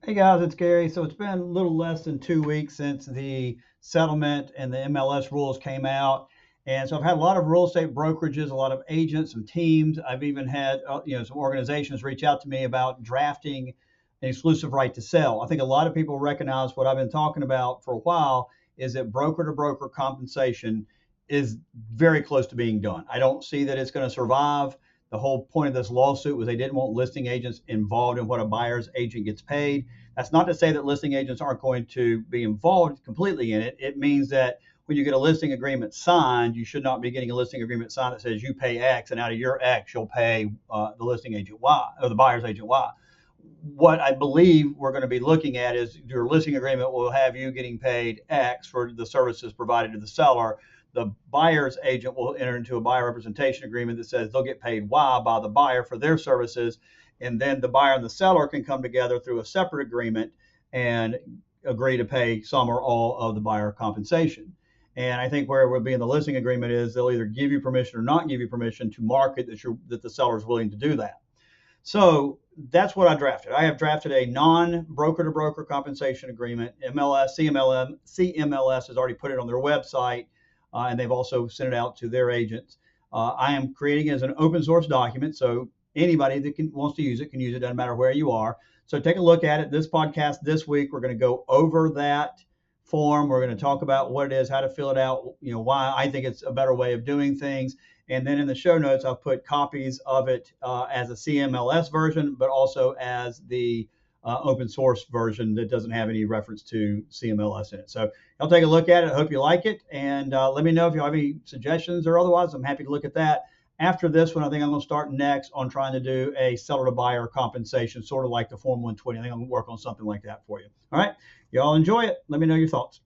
Hey guys, it's Gary. So it's been a little less than 2 weeks since the settlement and the MLS rules came out. And so I've had a lot of real estate brokerages, a lot of agents, some teams. I've even had some organizations reach out to me about drafting an exclusive right to sell. I think a lot of people recognize what I've been talking about for a while is that broker to broker compensation is very close to being done. I don't see that it's going to survive. The whole point of this lawsuit was they didn't want listing agents involved in what a buyer's agent gets paid. That's not to say that listing agents aren't going to be involved completely in it. It means that when you get a listing agreement signed, you should not be getting a listing agreement signed that says you pay X and out of your X you'll pay the listing agent Y or the buyer's agent Y. What I believe we're going to be looking at is your listing agreement will have you getting paid X for the services provided to the seller. The buyer's agent will enter into a buyer representation agreement that says they'll get paid Y by the buyer for their services. And then the buyer and the seller can come together through a separate agreement and agree to pay some or all of the buyer compensation. And I think where it would be in the listing agreement is they'll either give you permission or not give you permission to market that the seller is willing to do that. So that's what I drafted. I have drafted a non-broker to broker compensation agreement. CMLS has already put it on their website, and they've also sent it out to their agents. I am creating it as an open source document, so anybody that wants to use it can use it. Doesn't matter where you are. So take a look at it. This podcast this week, we're going to go over that form. We're going to talk about what it is, how to fill it out, why I think it's a better way of doing things. And then in the show notes, I'll put copies of it as a CMLS version, but also as the open source version that doesn't have any reference to CMLS in it. So I'll take a look at it. I hope you like it. And let me know if you have any suggestions or otherwise. I'm happy to look at that. After this one, I think I'm going to start next on trying to do a seller to buyer compensation, sort of like the Form 120. I think I'm going to work on something like that for you. All right. Y'all enjoy it. Let me know your thoughts.